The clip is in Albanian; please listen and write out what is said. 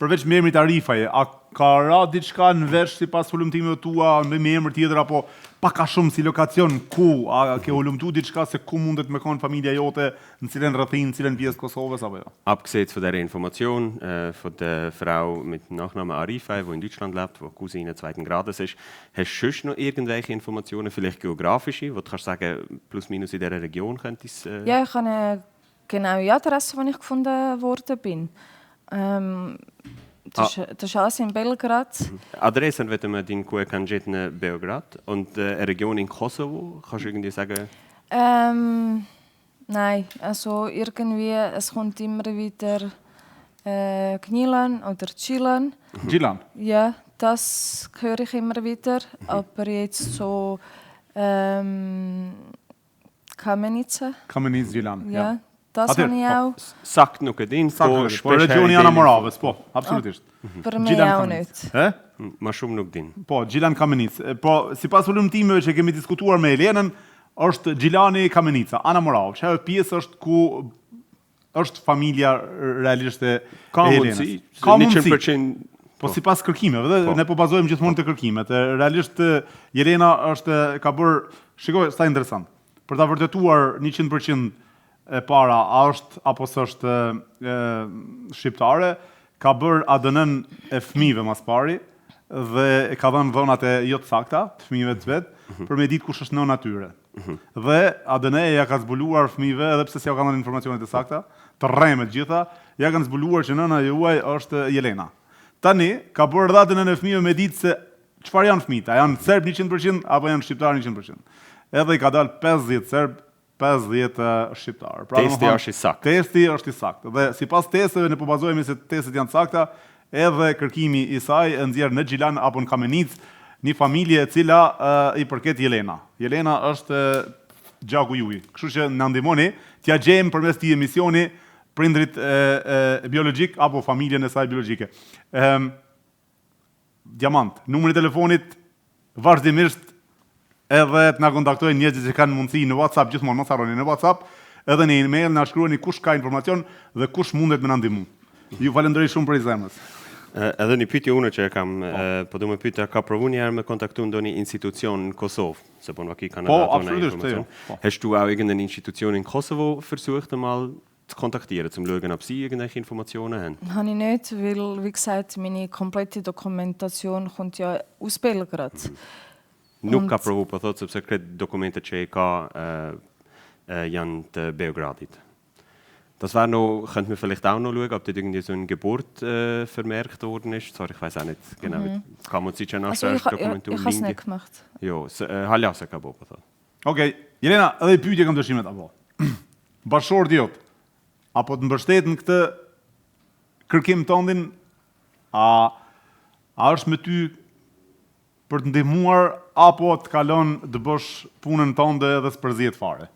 përveç me emrit Arifaj, a ka ra diçka në vesh sipas hulumtimeve tua, në me emër tjetër apo pak a shumë si lokacion ku a ke hulumtu diçka se ku mundet me kon familja jote, në cilën rrething, në cilën pjesë Kosovës apo jo? Abgesehen von der Information von der Frau mit Nachnamen Arifaj, die in Deutschland lebt, die Cousine zweiten Grades ist, hast du sonst noch irgendwelche Informationen, vielleicht geografische, wo du kannst sagen, plus minus in dieser Region könnte es... Ja, ich habe eine genaue Adresse, wo ich gefunden worden bin. Das ist alles in Belgrad. Adressen werden wir in Kuekanjet Belgrad und eine Region in Kosovo, kannst du irgendwie sagen? Nein, also irgendwie, es kommt immer wieder Gnilan oder Cilan. Gjilan? Ja, das höre ich immer wieder, aber jetzt so Kamenica. Kamenica, Gjilan, ja. Das habe ich auch. Sagt noch din po regioni Ana Moravës, po, absolutisht. Për me jau nyt. Ma shumë nuk din. Po, Gjilan Kamenica. Po, sipas hulumtimeve që kemi diskutuar me Elenën, është Gjilani Kamenica, Ana Moravë. Që pjesë është ku është familja realisht e Elenës. Ka mundësi. Po sipas kërkimeve, dhe ne po bazohemi gjithmonë te kërkimet. Realisht Jelena ka bërë, shikoj sa interesant. Për ta vërtetuar 100% e para, a është apo s'është shqiptare, ka bërë ADN-n e fëmijëve mas pari dhe ka dhënë dhënat e jo të sakta të fëmijëve të vet për me ditë kush është nëna tyre. Dhe ADN-e ja ka zbuluar fëmijëve, edhe pse s'ja ka dhënë informacionet e sakta, të rreme të gjitha, ja kanë zbuluar që nëna juaj është Jelena. Tani ka bërë edhe ADN-n e fëmijëve me ditë se çfarë janë fëmijët, a janë serb 100% apo janë shqiptar 100%. Edhe i ka dalë 50 serb 50 shqiptar. Testi është i saktë. Testi është i saktë. Dhe sipas testeve ne po bazohemi se testet janë sakta, edhe kërkimi i saj e nxjerr në Gjilan apo në Kamenic, një familje e cila i përket Jelena. Jelena është gjaku juaj. Kështu që na ndihmoni t'ja gjejmë përmes këtij emisioni prindrit biologjik apo familjen e saj biologjike. Diamant, numri i telefonit vazhdimisht edhe të na kontaktojnë njerëzit që kanë mundësi në WhatsApp, gjithmonë mos harroni në WhatsApp, edhe në email na shkruani kush ka informacion dhe kush mundet me na ndihmu. Ju falenderoj shumë për zemrës. Edhe një pyetje unë që kam, po do më pyeta, ka provu një herë me kontaktu ndonjë institucion në Kosovë, se po nuk i kanë dhënë informacion. Hast du auch irgendeine Institution in Kosovo versucht mal zu kontaktieren, zum schauen, ob sie irgendwelche Informationen haben? Habe ich nicht, weil, wie gesagt, meine komplette Dokumentation kommt ja aus Belgrad. Nuk ka provu, po thotë, sepse këtë dokumentet që ka janë të Beogradit. Das war noch, könnten wir vielleicht auch noch schauen, ob dort irgendwie so eine Geburt vermerkt worden ist. Sorry, ich weiß auch nicht genau. Kann man sich schon nachschauen, Dokumentur. Ich habe es nicht gemacht. Jo, halja se ka bo, po thotë. Okej, Jelena, edhe i pyetje kam dëshimet apo. Bashkëshorti jot, apo të mbështetën këtë kërkim tëndin, a është me ty për të ndihmuar apo të kalon të bësh punën tënde dhe s'përzihet fare?